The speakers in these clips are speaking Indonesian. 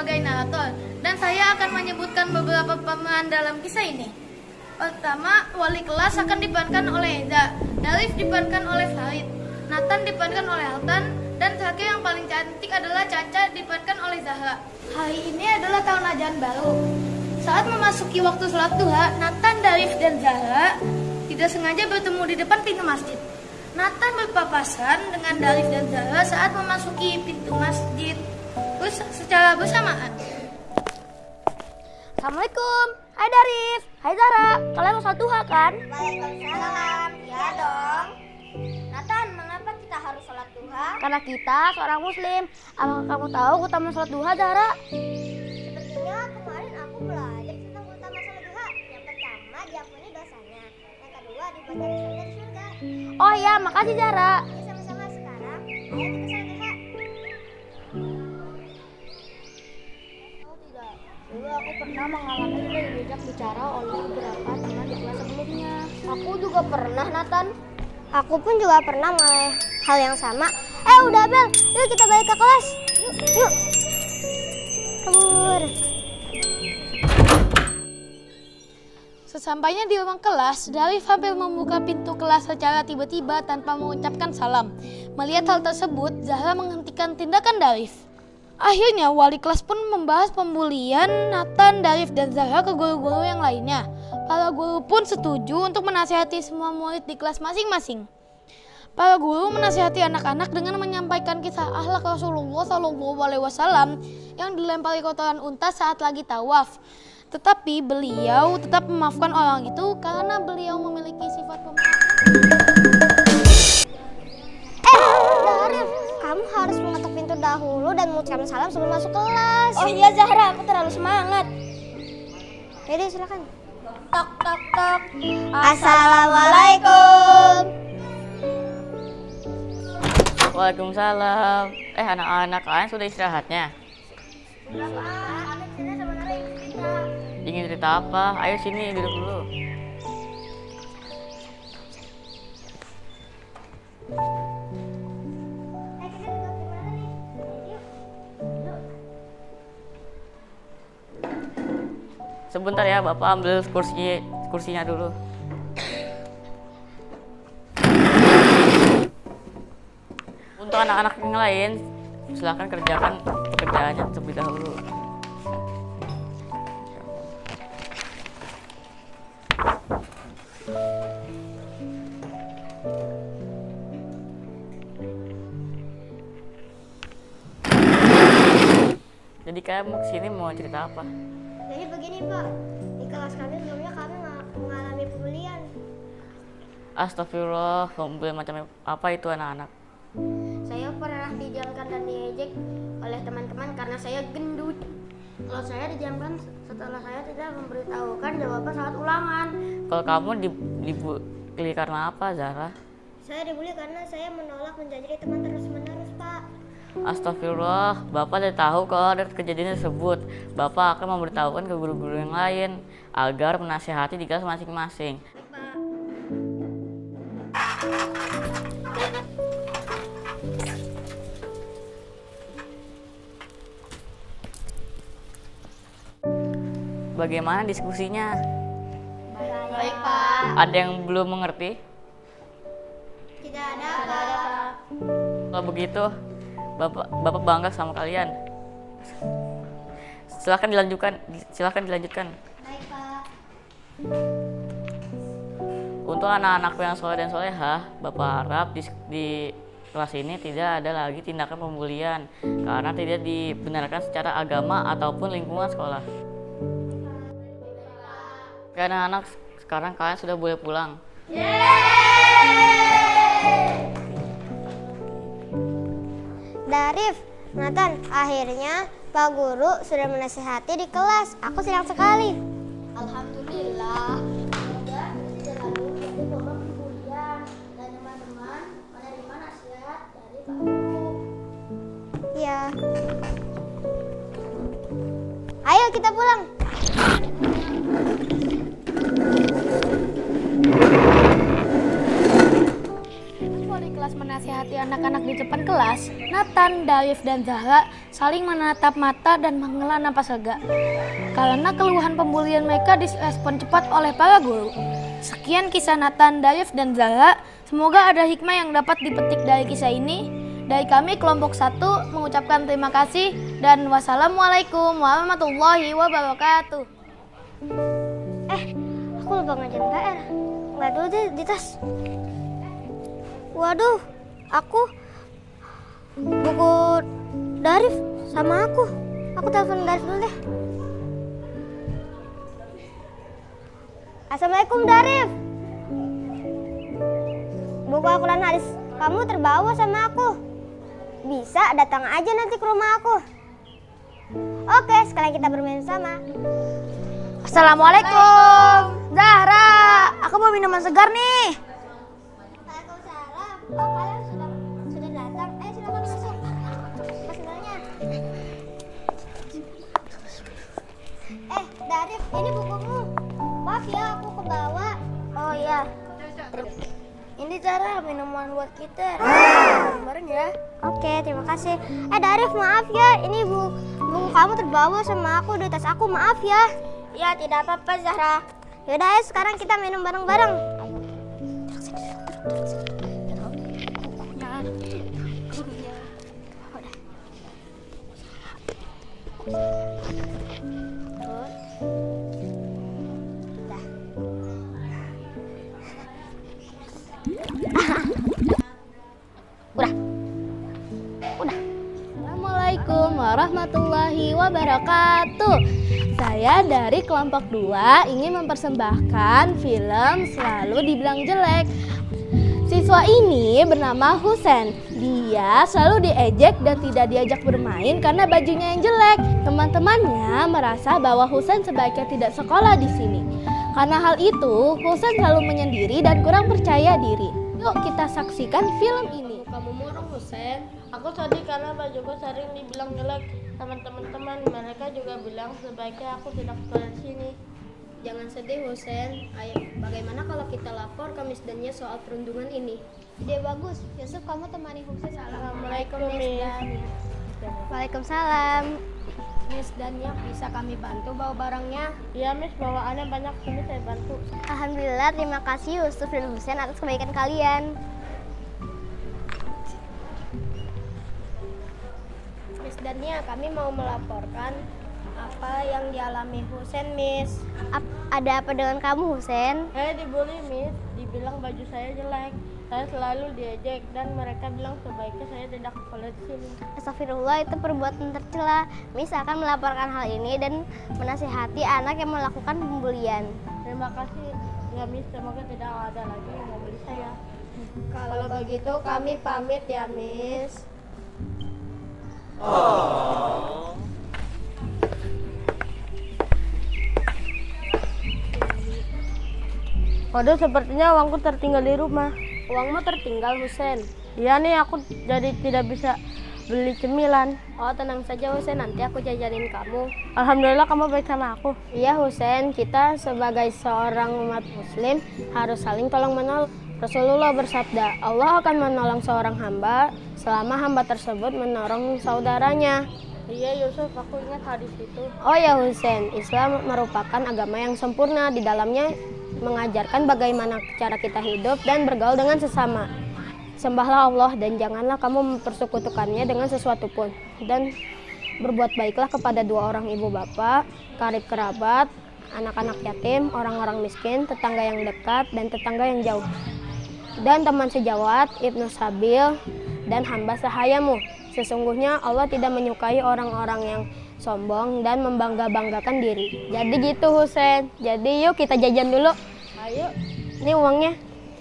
sebagai narator dan saya akan menyebutkan beberapa pemeran dalam kisah ini. Pertama, wali kelas akan diperankan oleh Eza, Darif diperankan oleh Farid, Nathan diperankan oleh Altan, dan terakhir yang paling cantik adalah Caca diperankan oleh Zahra. Hari ini adalah tahun ajaran baru. Saat memasuki waktu sholat duha, Nathan, Darif, dan Zahra tidak sengaja bertemu di depan pintu masjid. Nathan berpapasan dengan Darif dan Zahra saat memasuki pintu masjid secara bersamaan. Assalamualaikum. Hai Darif. Hai Zahra. Kalian mau sholat duha kan? Waalaikumsalam. Ya dong. Nathan, mengapa kita harus sholat duha? Karena kita seorang muslim. Apakah kamu tahu keutamaan sholat duha, Zahra? Sepertinya kemarin aku belajar tentang keutamaan sholat duha. Yang pertama, diampuni dosanya. Yang kedua, dibaca risanya di surga. Oh iya, makasih Zahra. Ya sama-sama. Sekarang, ayo kita sholat duha. Dulu aku pernah mengalami diajak bicara oleh beberapa teman di kelas sebelumnya. Aku juga pernah, Nathan. Aku pun juga pernah mengalami hal yang sama. Udah Bel, yuk kita balik ke kelas. Yuk. Kabur. Sesampainya di ruang kelas, Darif hampir membuka pintu kelas secara tiba-tiba tanpa mengucapkan salam. Melihat hal tersebut, Zahra menghentikan tindakan Darif. Akhirnya, wali kelas pun membahas pembulian Nathan, Darif, dan Zahra ke guru-guru yang lainnya. Para guru pun setuju untuk menasihati semua murid di kelas masing-masing. Para guru menasihati anak-anak dengan menyampaikan kisah akhlak Rasulullah SAW yang dilempari kotoran unta saat lagi tawaf. Tetapi beliau tetap memaafkan orang itu karena beliau memiliki sifat pemaaf. Darif, kamu harus mengetuk pintu dahulu dan mengucapkan salam sebelum masuk kelas. Oh iya Zahra, aku terlalu semangat. Yaudah, silakan. Tok tok tok. Assalamualaikum. Waalaikumsalam. Anak-anak, kalian sudah istirahatnya? Sudah, Pak. Kami kesini sebenarnya ingin cerita. Ingin cerita apa? Ayo sini, duduk dulu. Kita duduk di mana nih? Yuk. Yuk. Sebentar ya, Bapak ambil kursinya dulu. Untuk anak-anak yang lain, silakan kerjakan pekerjaannya terlebih dahulu. Jadi kalian mau kesini mau cerita apa? Jadi begini Pak, di kelas kami sebelumnya kami mengalami pembulian. Astagfirullah, pembulian macam apa itu anak-anak? Saya pernah didiamkan dan diejek oleh teman-teman karena saya gendut. Kalau saya didiamkan setelah saya tidak memberitahukan jawaban saat ulangan. Kalau kamu dibully karena apa, Zahra? Saya dibully karena saya menolak menjadi teman terus-menerus Pak. Astagfirullah, Bapak sudah tahu kalau ada kejadian tersebut. Bapak akan memberitahukan ke guru-guru yang lain agar menasihati di kelas masing-masing. Bagaimana diskusinya? Baik Pak. Ada yang belum mengerti? Tidak ada Pak. Kalau begitu, Bapak bangga sama kalian. Silahkan dilanjutkan. Baik Pak. Untuk anak-anak yang soleh dan solehah, Bapak harap di kelas ini tidak ada lagi tindakan pembulian karena tidak dibenarkan secara agama ataupun lingkungan sekolah. Oke anak-anak, sekarang kalian sudah boleh pulang. Darif, Nathan, akhirnya Pak Guru sudah menasihati di kelas. Aku senang sekali. Alhamdulillah. Semoga tidak lagi terjadi korban pembulian dan teman-teman menerima nasihat dari Pak Guru. Iya. Ayo kita pulang. Wali kelas kelas menasihati anak-anak di depan kelas, Nathan, Darif, dan Zahra saling menatap mata dan menghela napas lega. Karena keluhan pembulian mereka direspon cepat oleh para guru. Sekian kisah Nathan, Darif, dan Zahra. Semoga ada hikmah yang dapat dipetik dari kisah ini. Dari kami kelompok 1 mengucapkan terima kasih dan wassalamualaikum warahmatullahi wabarakatuh. Aku lupa ngajar PR. Nggak dulu deh di tas. Waduh, buku Darif sama aku. Aku telepon Darif dulu deh. Assalamualaikum Darif. Buku Al-Quran hadis kamu terbawa sama aku. Bisa datang aja nanti ke rumah aku. Oke, sekalian kita bermain sama. Assalamualaikum. Zahra, aku mau minuman segar nih. Waalaikumsalam. Oh, kalian sudah datang. Silakan masuk. Mas sebenarnya. Darif, ini bukumu. Maaf ya, aku kebawa. Oh iya. Ini Zara minuman buat kita. Bareng ya. Oke, terima kasih. Darif, maaf ya. Ini buku kamu terbawa sama aku di tas aku. Maaf ya. Ya tidak apa-apa Zahra. Yaudah, sekarang kita minum bareng-bareng. Assalamualaikum warahmatullahi wabarakatuh. Saya dari kelompok 2 ingin mempersembahkan film Selalu Dibilang Jelek. Siswa ini bernama Husen. Dia selalu diejek dan tidak diajak bermain karena bajunya yang jelek. Teman-temannya merasa bahwa Husen sebaiknya tidak sekolah di sini. Karena hal itu, Husen selalu menyendiri dan kurang percaya diri. Yuk kita saksikan film ini. Kamu murung Husen. Aku sedih karena bajuku sering dibilang jelek sama teman-teman. Mereka juga bilang sebaiknya aku tidak sekolah di sini. Jangan sedih Husen. Ayo, bagaimana kalau kita lapor ke Miss Dania soal perundungan ini? Ide bagus. Yusuf, kamu temani Husen. Assalamualaikum Miss Dania. Waalaikumsalam. Miss Dania, bisa kami bantu bawa barangnya? Iya Miss, bawaannya banyak, ini saya bantu. Alhamdulillah, terima kasih Yusuf dan Husen atas kebaikan kalian. Miss Dania, kami mau melaporkan apa yang dialami Husen, Miss. Ada apa dengan kamu, Husen? Saya dibully Miss, dibilang baju saya jelek. Saya selalu diejek dan mereka bilang sebaiknya saya tidak sekolah di sini. Astagfirullah, itu perbuatan tercela. Miss akan melaporkan hal ini dan menasihati anak yang melakukan pembulian. Terima kasih ya Miss, semoga tidak ada lagi yang membuli saya. Kalau begitu kami pamit ya, Miss. Waduh, sepertinya uangku tertinggal di rumah. Uangmu tertinggal, Husen. Iya nih, aku jadi tidak bisa beli cemilan. Oh, tenang saja Husen, nanti aku jajanin kamu. Alhamdulillah kamu baik sama aku. Iya Husen, kita sebagai seorang umat muslim harus saling tolong menolong. Rasulullah bersabda, Allah akan menolong seorang hamba selama hamba tersebut menolong saudaranya. Iya Yusuf, aku ingat hadis itu. Oh ya Husen, Islam merupakan agama yang sempurna. Di dalamnya mengajarkan bagaimana cara kita hidup dan bergaul dengan sesama. Sembahlah Allah dan janganlah kamu mempersekutukannya dengan sesuatu pun. Dan berbuat baiklah kepada dua orang ibu bapak, karib kerabat, anak-anak yatim, orang-orang miskin, tetangga yang dekat dan tetangga yang jauh. Dan teman sejawat, Ibnu Sabil, dan hamba sahayamu. Sesungguhnya Allah tidak menyukai orang-orang yang sombong dan membangga-banggakan diri. Jadi gitu Husen. Jadi yuk kita jajan dulu. Ayo. Ini uangnya.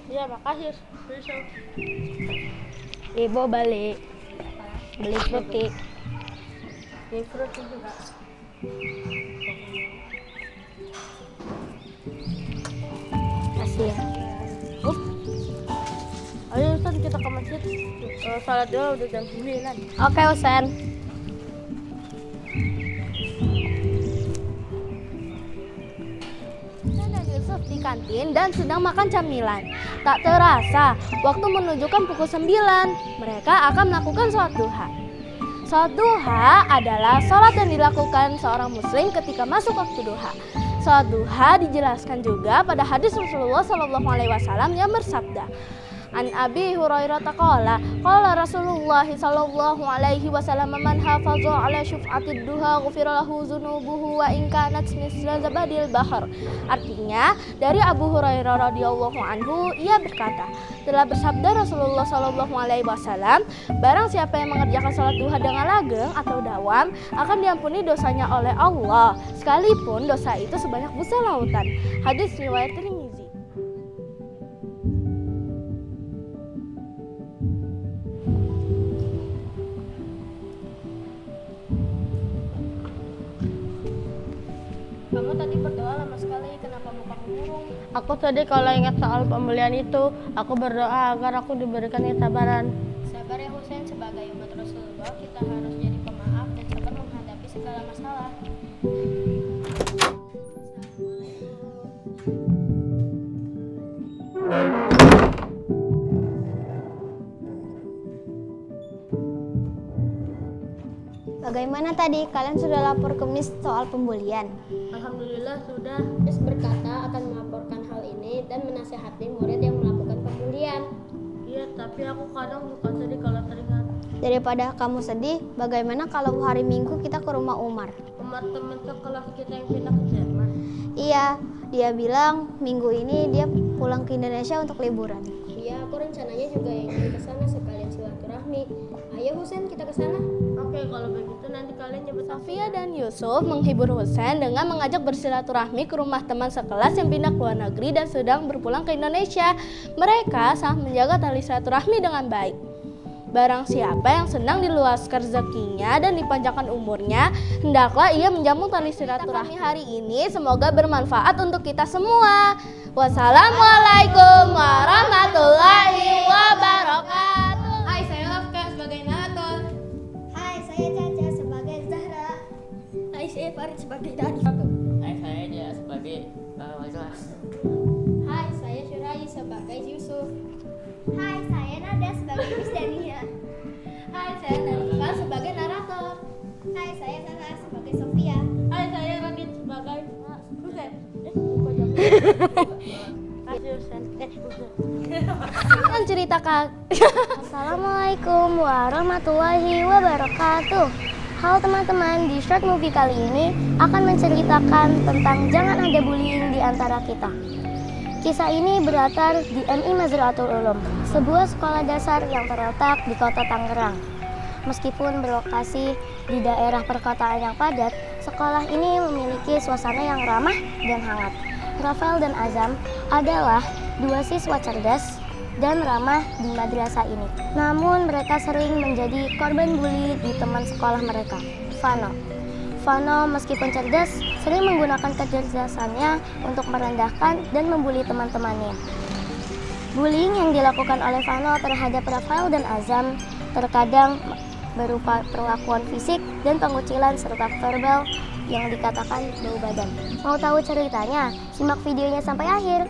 Iya, makasih Yusuf. Ibu balik. Beli fruity. Di fruit juga. Kasih ya. Ayo Ustaz, kita ke masjid. Salat dulu udah jam 9. Oke Husen. Dan Yusuf, di kantin dan sedang makan camilan. Tak terasa, waktu menunjukkan pukul 9, mereka akan melakukan sholat duha. Sholat duha adalah sholat yang dilakukan seorang muslim ketika masuk waktu duha. Sholat duha dijelaskan juga pada hadis Rasulullah SAW yang bersabda, An Abi Hurairah qala Rasulullah sallallahu alaihi wasallam man hafaza ala syuf'atid duha ghufira lahu dzunubuhu wa in kanat misla zabadil bahr. Artinya, dari Abu Hurairah radhiyallahu anhu ia berkata, telah bersabda Rasulullah sallallahu alaihi wasallam, barang siapa yang mengerjakan salat duha dengan langgeng atau dawam akan diampuni dosanya oleh Allah, sekalipun dosa itu sebanyak busa lautan. Hadis riwayat Tirmizi. Kamu tadi berdoa lama sekali, kenapa muka murung? Aku tadi kalau ingat soal pembelian itu, aku berdoa agar aku diberikan kesabaran. Sabar ya Husain, sebagai umat Rasulullah kita harus jadi pemaaf dan sabar menghadapi segala masalah. Bagaimana tadi? Kalian sudah lapor ke Miss soal pembulian? Alhamdulillah sudah. Miss berkata akan melaporkan hal ini dan menasihati murid yang melakukan pembulian. Iya, tapi aku kadang suka sedih kalau teringat. Daripada kamu sedih, bagaimana kalau hari Minggu kita ke rumah Umar? Umar teman sekelas kita yang pindah ke Jerman. Iya, dia bilang minggu ini dia pulang ke Indonesia untuk liburan. Iya, aku rencananya juga ingin ke sana sekalian silaturahmi. Ayo Husain, kita ke sana. Oke, kalau begitu nanti kalian nyebut Safia dan Yusuf menghibur Husain dengan mengajak bersilaturahmi ke rumah teman sekelas yang pindah ke luar negeri dan sedang berpulang ke Indonesia. Mereka sangat menjaga tali silaturahmi dengan baik. Barang siapa yang senang diluaskan rezekinya dan dipanjangkan umurnya, hendaklah ia menjamu tali silaturahmi hari ini. Semoga bermanfaat untuk kita semua. Wassalamualaikum warahmatullahi wabarakatuh. Hai, saya Lafka sebagai narator. Hai, saya Caca sebagai Zahra. Hai, saya Farid sebagai Dani. Hai, saya dia sebagai Wajlas. Hai, saya Syurai sebagai Yusuf. Hai, saya Nada sebagai Miss Dania. Hai, saya Narika sebagai narator. Hai, saya Sarah sebagai Sofia. Hai, saya Radit sebagai Husain. Kan cerita Kak. Assalamualaikum warahmatullahi wabarakatuh. Halo teman-teman, di short movie kali ini akan menceritakan tentang jangan ada bullying di antara kita. Kisah ini berdasar di MI Mazraatul Ulum, sebuah sekolah dasar yang terletak di kota Tangerang. Meskipun berlokasi di daerah perkotaan yang padat, sekolah ini memiliki suasana yang ramah dan hangat. Rafael dan Azam adalah dua siswa cerdas dan ramah di madrasah ini. Namun mereka sering menjadi korban bully di teman sekolah mereka, Vano. Vano meskipun cerdas, sering menggunakan kecerdasannya untuk merendahkan dan membuli teman-temannya. Bullying yang dilakukan oleh Vano terhadap Rafael dan Azam terkadang berupa perlakuan fisik dan pengucilan serta verbal yang dikatakan bau badan. Mau tahu ceritanya? Simak videonya sampai akhir.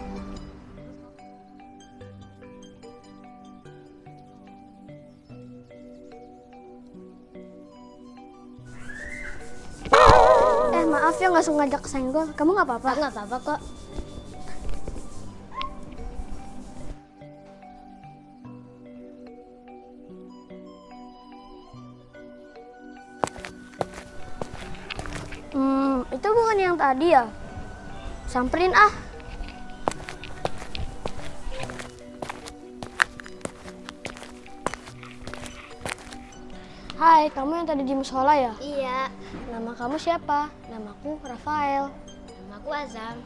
Maaf ya nggak sengaja kesenggol. Kamu nggak apa-apa? Nggak apa-apa kok. Itu bukan yang tadi ya? Samperin ah. Hai, kamu yang tadi di musola ya? Iya, Nama kamu siapa? Namaku Rafael. namaku Azam.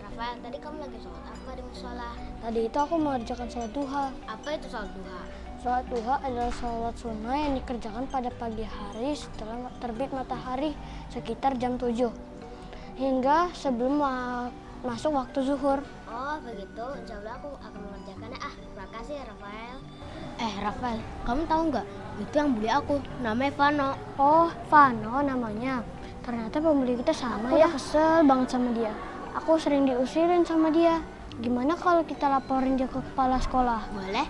Rafael, tadi kamu lagi sholat apa di musola? Tadi itu aku mengerjakan sholat duha. Apa itu sholat duha? Sholat duha adalah sholat sunnah yang dikerjakan pada pagi hari setelah terbit matahari sekitar jam 7 hingga sebelum masuk waktu zuhur. Oh begitu, insya Allah aku akan mengerjakannya. Makasih ya Rafael. Rafael, kamu tahu nggak? Itu yang bully aku, namanya Vano. Oh, Vano namanya. Ternyata pembeli kita sama ya. Kesel banget sama dia. Aku sering diusirin sama dia. Gimana kalau kita laporin dia ke kepala sekolah? Boleh,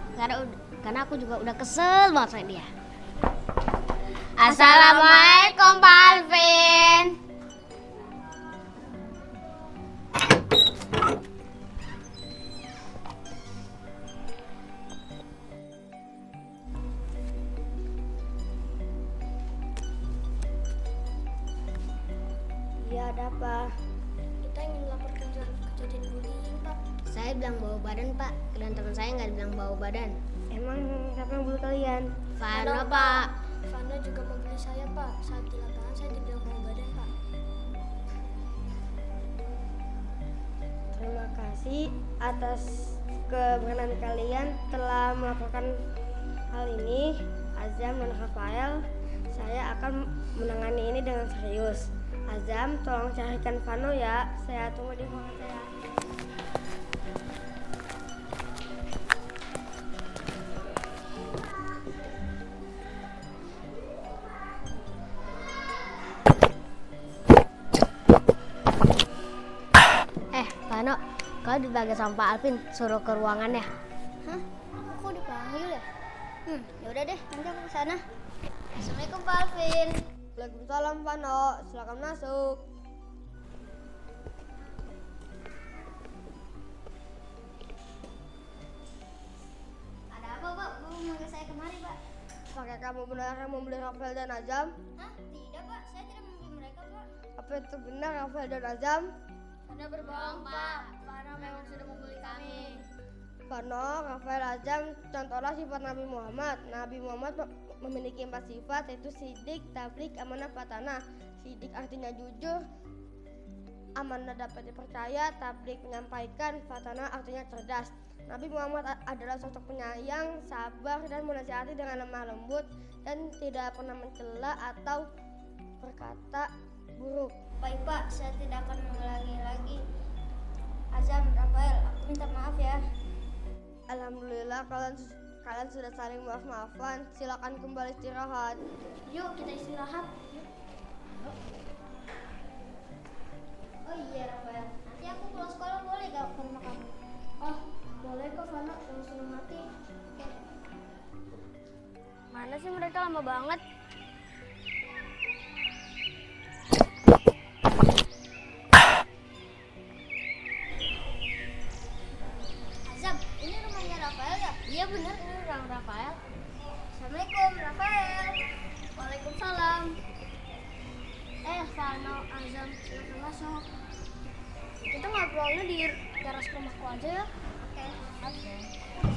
karena aku juga udah kesel banget sama dia. Assalamualaikum Pak Alvin. Iya, ada apa? Kita ingin melaporkan kejadian bullying, Pak. Saya bilang bau badan Pak, dan teman saya nggak bilang bau badan. Emang siapa yang bully kalian? Fano Pak. Fano juga membuli saya, Pak. Saat di lapangan saya dibilang bau badan, Pak. Terima kasih atas keberanian kalian telah melakukan hal ini. Azam dan Rafael, saya akan menangani ini dengan serius. Azam, tolong carikan Fano ya. Saya tunggu di ruangan saya. Fano, kau dipanggil sama Pak Alvin, suruh ke ruangannya. Hah? Aku kok dipanggil ya? Ya udah deh, nanti aku ke sana. Assalamualaikum Pak Alvin. Waalaikumsalam Fano, silakan masuk. Ada apa Pak? Mau manggil saya kemari Pak? Apakah kamu benar membeli Rafael dan Azam? Hah? Tidak Pak, saya tidak membeli mereka Pak. Apa itu benar Rafael dan Azam? Anda berbohong Pak, Fano memang sudah membeli kami. Fano, Rafael, Azam, contohlah sifat Nabi Muhammad. Nabi Muhammad memiliki 4 sifat, yaitu sidik, tablik, amanah, fatanah. Sidik artinya jujur, amanah dapat dipercaya, tablik menyampaikan, fatanah artinya cerdas. Nabi Muhammad adalah sosok penyayang, sabar, dan menasihati dengan lemah lembut, dan tidak pernah mencela atau berkata buruk. Baik Pak, saya tidak akan mengulangi lagi. Azam, Rafael, aku minta maaf ya. Alhamdulillah kalian sudah saling maaf-maafan. Silakan kembali istirahat. Yuk kita istirahat. Oh iya Rafael, nanti aku pulang sekolah boleh gak ke rumah kamu? Oh, boleh kok Fano, jangan senang hati. Mana sih mereka lama banget? Azam, ini rumahnya Rafael ya? Iya benar, ini rumah Rafael. Assalamualaikum Rafael. Waalaikumsalam. Fano, Azam, silakan masuk. Kita ngobrolnya di teras rumahku aja ya. Oke.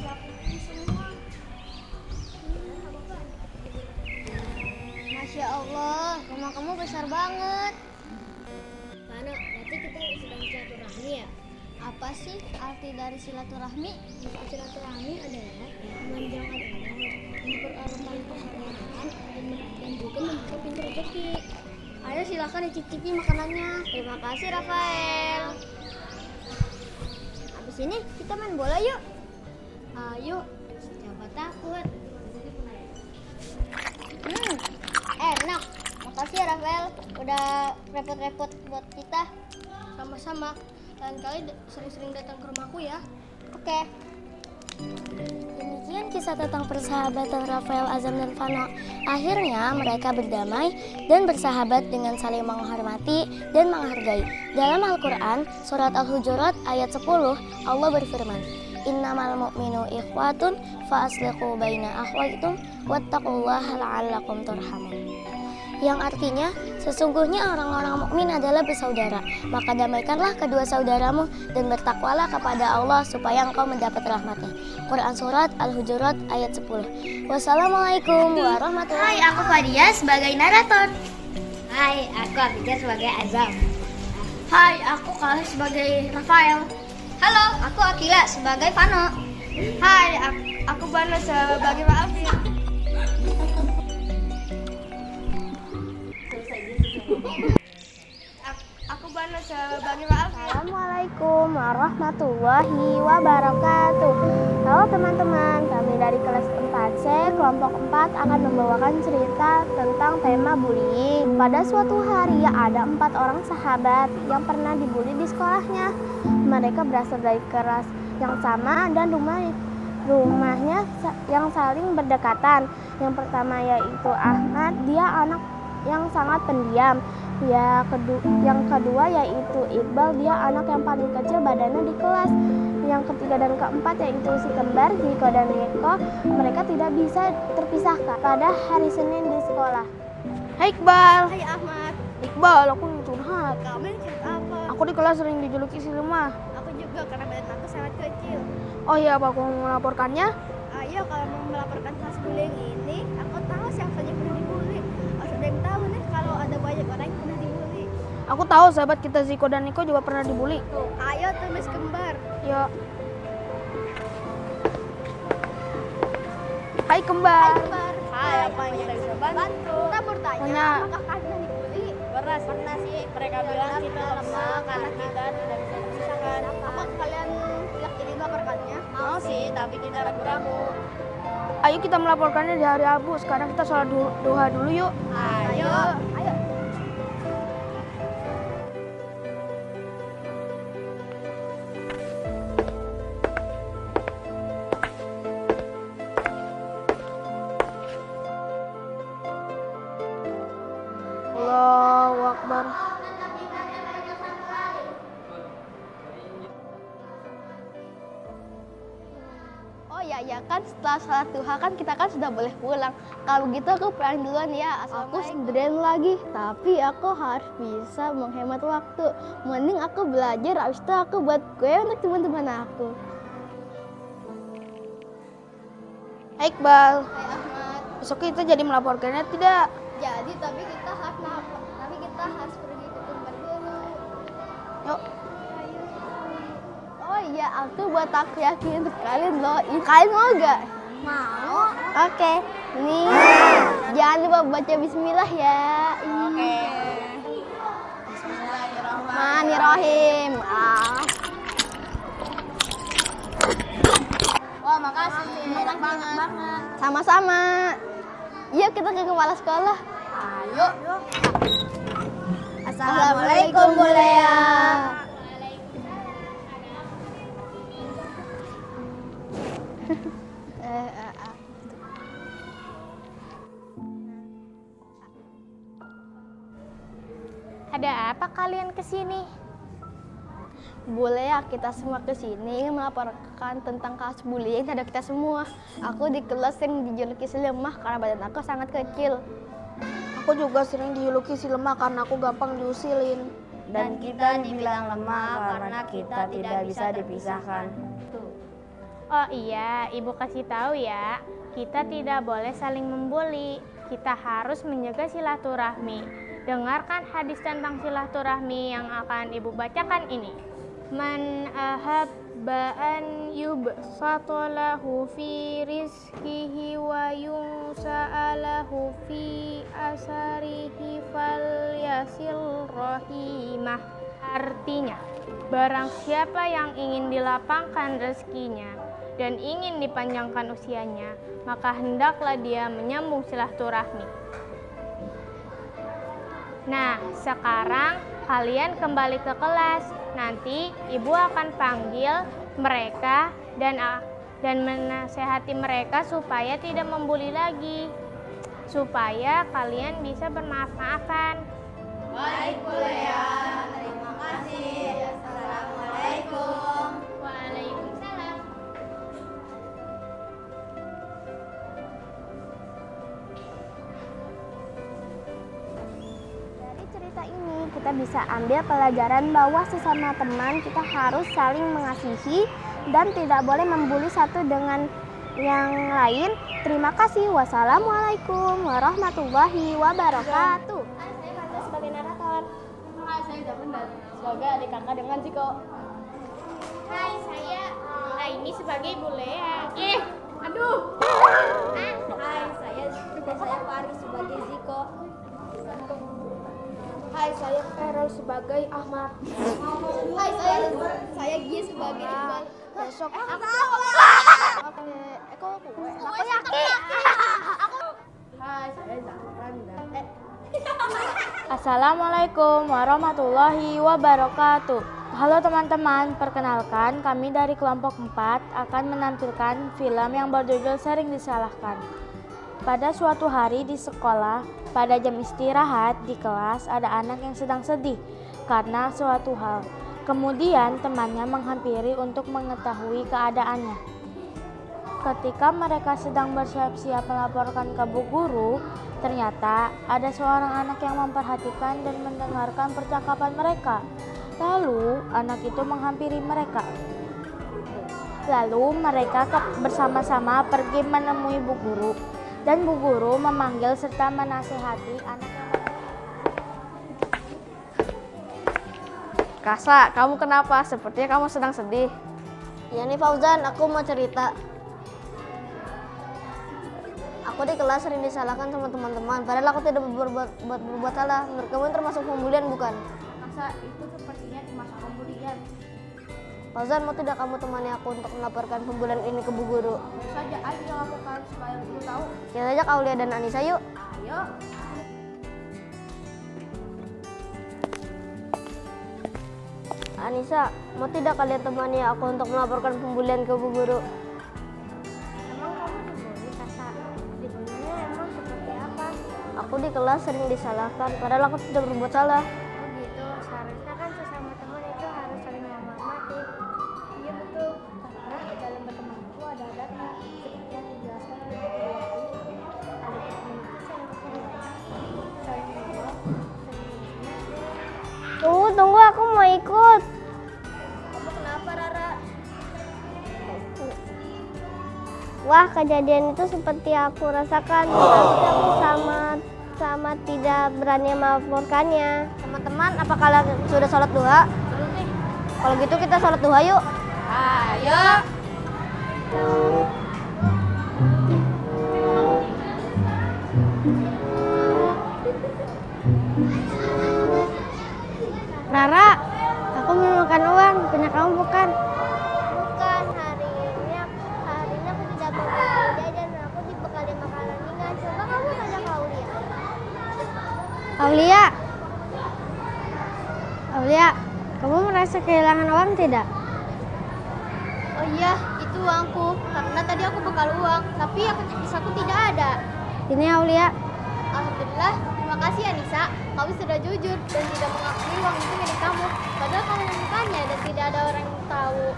Siapin ini semua. Masya Allah, rumah kamu besar banget. Fano, nanti kita sedang silaturahmi ya? Apa sih arti dari silaturahmi? Silaturahmi adalah memanjangkan umur, mempereratkan persaudaraan, dan juga membuka pintu rezeki. Ayo silakan dicicipi makanannya. Terima kasih Rafael. Habis ini kita main bola yuk. Ayo. Siapa takut? Enak. Makasih ya Rafael, udah repot-repot buat kita. Sama-sama. Lain kali sering-sering datang ke rumahku ya. Oke. Demikian kisah tentang persahabatan Rafael, Azam, dan Fano. Akhirnya mereka berdamai dan bersahabat dengan saling menghormati dan menghargai. Dalam Al-Quran, surat Al-Hujurat ayat 10, Allah berfirman, Innamal mu'minu ikhwatun fa'asliqu baina akhwaitum wattaqullaha la'allakum turhamun. Yang artinya, sesungguhnya orang-orang mukmin adalah bersaudara. Maka damaikanlah kedua saudaramu dan bertakwalah kepada Allah supaya engkau mendapat rahmatnya. Quran Surat Al-Hujurat ayat 10. Wassalamualaikum warahmatullahi Hai, aku Fadia sebagai narator. Hai, aku Afija sebagai Azam. Hai, aku Khalid sebagai Rafael. Halo, aku Akila sebagai Fano. Hai, aku Fano sebagai Pak Alvin. Aku Fano Assalamualaikum warahmatullahi wabarakatuh. Halo teman-teman, kami dari kelas 4C, kelompok 4 akan membawakan cerita tentang tema bullying. Pada suatu hari ada 4 orang sahabat yang pernah dibully di sekolahnya. Mereka berasal dari kelas yang sama dan rumahnya yang saling berdekatan. Yang pertama yaitu Ahmad, dia anak yang sangat pendiam. Yang kedua yaitu Iqbal, dia anak yang paling kecil badannya di kelas. Yang ketiga dan keempat yaitu si kembar Ziko dan Niko. Mereka tidak bisa terpisahkan pada hari Senin di sekolah. Hai Iqbal. Hai Ahmad. Iqbal, aku ingin curhat. Kamu cerita apa? Aku di kelas sering dijuluki si lemah. Aku juga karena badan aku sangat kecil. Oh iya, apa aku mau melaporkannya? Ayo kalau mau melaporkan kasus bullying ini, aku tahu siapa saja yang pernah dibully. Aku ada yang tahu nih kalau ada banyak orang yang pernah dibully. Aku tahu sahabat kita Ziko dan Niko juga pernah dibully. Tuh, ayo tulis kembar. Yuk. Hai kembar. Hai, apa yang kita bisa bantu? Kita bertanya, Tanya. apakah kalian dibully? Pernah sih, mereka bilang kita lemah karena kita tidak bisa dipisahkan. Apa kalian yakin melaporkannya? Mau sih, tapi kita ragu-ragu. Ayo kita melaporkannya di hari Abu. Sekarang kita sholat duha dulu yuk. Ayo. Allahu Akbar. Oh ya kan setelah sholat duha kan kita kan sudah boleh pulang. Kalau gitu aku pulang duluan ya. Aku sendirian lagi, tapi aku harus bisa menghemat waktu. Mending aku belajar, abis itu aku buat kue untuk teman-teman aku. Hai Iqbal. Hai Ahmad. Besok kita jadi melaporkannya tidak? Jadi tapi kita harus pergi ke kembar dulu. Yuk. Oh iya, aku buat aku yakin untuk kalian loh. Kalian mau gak? Mau? Oke, nih jangan lupa baca bismillah ya. Oke. Bismillahirrahmanirrahim. Wah, makasih. Enak banget. Sama-sama. Yuk kita ke kepala sekolah. Ayo. Assalamualaikum Bu Lea. Ada apa kalian kesini? Boleh ya, kita semua kesini ingin melaporkan tentang kasus bullying terhadap kita semua. Aku di kelas yang dijuluki si lemah karena badan aku sangat kecil. Aku juga sering dijuluki si lemah karena aku gampang diusilin. Dan kita dibilang lemah karena kita tidak bisa dipisahkan. Oh iya, Ibu kasih tahu ya, kita tidak boleh saling membuli. Kita harus menjaga silaturahmi. Dengarkan hadis tentang silaturahmi yang akan Ibu bacakan ini. Man ahabba an yubsata lahu fi rizkihi wa yunsa'alahu fi asarihi falyasil rahimah. Artinya, barang siapa yang ingin dilapangkan rezekinya dan ingin dipanjangkan usianya, maka hendaklah dia menyambung silaturahmi. Nah, sekarang kalian kembali ke kelas. Nanti Ibu akan panggil mereka dan menasehati mereka supaya tidak membuli lagi. Supaya kalian bisa bermaaf-maafan. Baik Bu Lea. Terima kasih. Assalamualaikum. Waalaikumsalam. Dari cerita ini kita bisa ambil pelajaran bahwa sesama teman kita harus saling mengasihi dan tidak boleh membuli satu dengan yang lain. Terima kasih. Wassalamualaikum warahmatullahi wabarakatuh. Saya Fanta sebagai narator. Saya Davender sebagai adik kakak dengan Ziko. Hai, saya Aini sebagai Bu Lea. Aduh. Hai, saya Fari sebagai Ziko. Hai, saya Ferel sebagai Ahmad. Hai, saya Gia sebagai Iqbal. Besok Hai, saya Zahran dan Assalamualaikum warahmatullahi wabarakatuh. Halo teman-teman, perkenalkan kami dari kelompok 4 akan menampilkan film yang berjudul Sering Disalahkan. Pada suatu hari di sekolah, pada jam istirahat di kelas ada anak yang sedang sedih karena suatu hal. Kemudian temannya menghampiri untuk mengetahui keadaannya. Ketika mereka sedang bersiap-siap melaporkan ke bu guru, ternyata ada seorang anak yang memperhatikan dan mendengarkan percakapan mereka. Lalu anak itu menghampiri mereka. Lalu mereka bersama-sama pergi menemui bu guru. Dan bu guru memanggil serta menasehati anak yang Kasa, kamu kenapa? Sepertinya kamu sedang sedih. Ya nih Fauzan, aku mau cerita. Aku di kelas sering disalahkan sama teman-teman, padahal aku tidak berbuat salah. Menurut kamu ini termasuk pembulian bukan? Masa itu sepertinya termasuk pembulian. Fauzan, mau tidak kamu temani aku untuk melaporkan pembulian ini ke bu guru? Tentu saja, ayo kita lakukan supaya guru tahu. Kita ajak Aulia dan Anissa yuk. Ayo. Anissa, mau tidak kalian temani aku untuk melaporkan pembulian ke bu guru? Emang kamu dibully, Kasa? Dibulinya emang seperti apa? Aku di kelas sering disalahkan, padahal aku tidak berbuat salah. Oh gitu, seharusnya kan sesama teman itu harus saling menghormati. Iya betul, karena dalam berteman itu ada adabnya. Seperti yang dijelaskan oleh Bu Guru. Ada berteman itu saling menghormati, saling menolong, Tunggu, aku mau ikut. Kamu kenapa, Rara? Wah, kejadian itu seperti aku rasakan, tapi aku sama tidak berani melaporkannya. Teman-teman, apa kalian sudah sholat duha? Belum nih. Kalau gitu kita sholat duha yuk. Ayo. Rara, aku mau makan uang, punya kamu bukan? Bukan, hari ini aku tidak berbelanja jajan, aku dibekali makanan ringan. Coba kamu tanya ke Aulia. Aulia, kamu merasa kehilangan uang tidak? Oh iya, itu uangku. Karena tadi aku bekal uang, tapi aku tidak ada. Ini Aulia. Alhamdulillah, terima kasih Anissa. Kamu sudah jujur dan tidak mengakui uang itu milik kamu. Padahal kamu memintanya dan tidak ada orang yang tahu.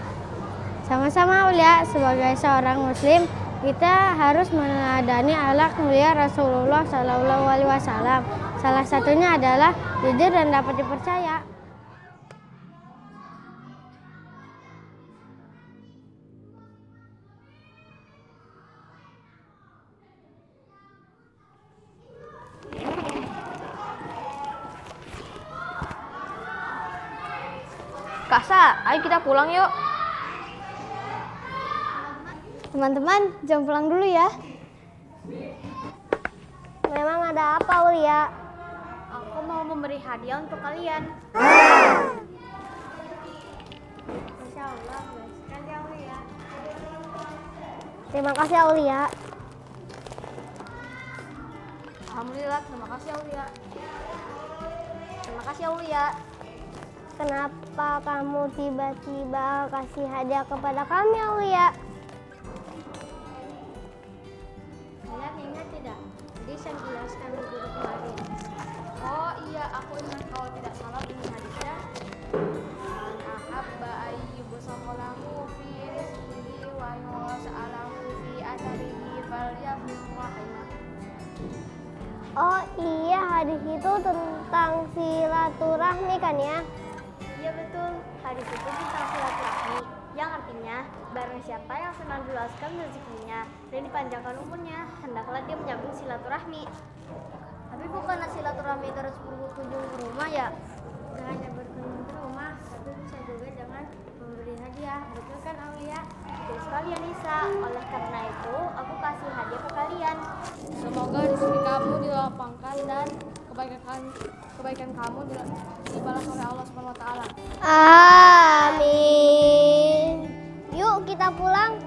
Sama-sama Aulia, sebagai seorang muslim, kita harus meneladani akhlak mulia Rasulullah SAW. Salah satunya adalah jujur dan dapat dipercaya. Kasa, ayo kita pulang yuk. Teman-teman, jangan pulang dulu ya. Memang ada apa, Aulia? Aku mau memberi hadiah untuk kalian. Masya Allah, sekali Aulia. Terima kasih, Aulia. Alhamdulillah, terima kasih Aulia. Terima kasih Aulia. Kenapa kamu tiba-tiba kasih hadiah kepada kami, Aulia? Kalian ingat tidak? Tadi saya jelaskan di guru kemarin. Oh iya, aku ingat kalau tidak salah ini hadisnya. Ahabba ayyubu sakolahu fi rizqihi wa yus'alahu fi atharihi falyafrih rahimah. Oh iya, hadis itu tentang silaturahmi kan ya? Iya betul, hadis itu tentang silaturahmi yang artinya barang siapa yang senang diluaskan rezekinya dan dipanjangkan umurnya, hendaklah dia menyambung silaturahmi. Tapi bukan silaturahmi itu harus berkunjung ke rumah ya? Tidak hanya berkunjung ke rumah, tapi bisa juga dengan memberi hadiah. Betul kan Aulia? Betul sekali Anissa. Oleh karena itu, aku kasih hadiah ke kalian. Semoga rezeki kamu dilapangkan dan kebaikan kebaikan kamu dibalas oleh Allah Subhanahu wa taala. Amin. Yuk kita pulang.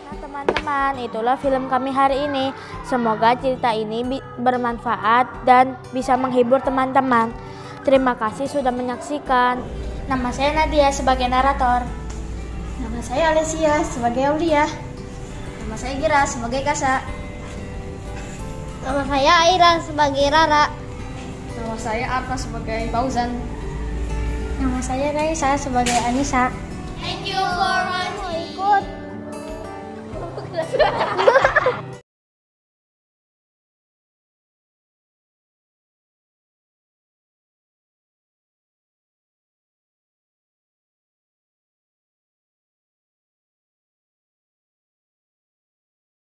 Nah, teman-teman, itulah film kami hari ini. Semoga cerita ini bermanfaat dan bisa menghibur teman-teman. Terima kasih sudah menyaksikan. Nama saya Nadia sebagai narator. Nama saya Alessia sebagai Aulia. Nama saya Gira sebagai Kasa. Nama saya Aira sebagai Rara. Nama saya Arta sebagai Fauzan. Nama saya Raisa sebagai Anissa. Ikut.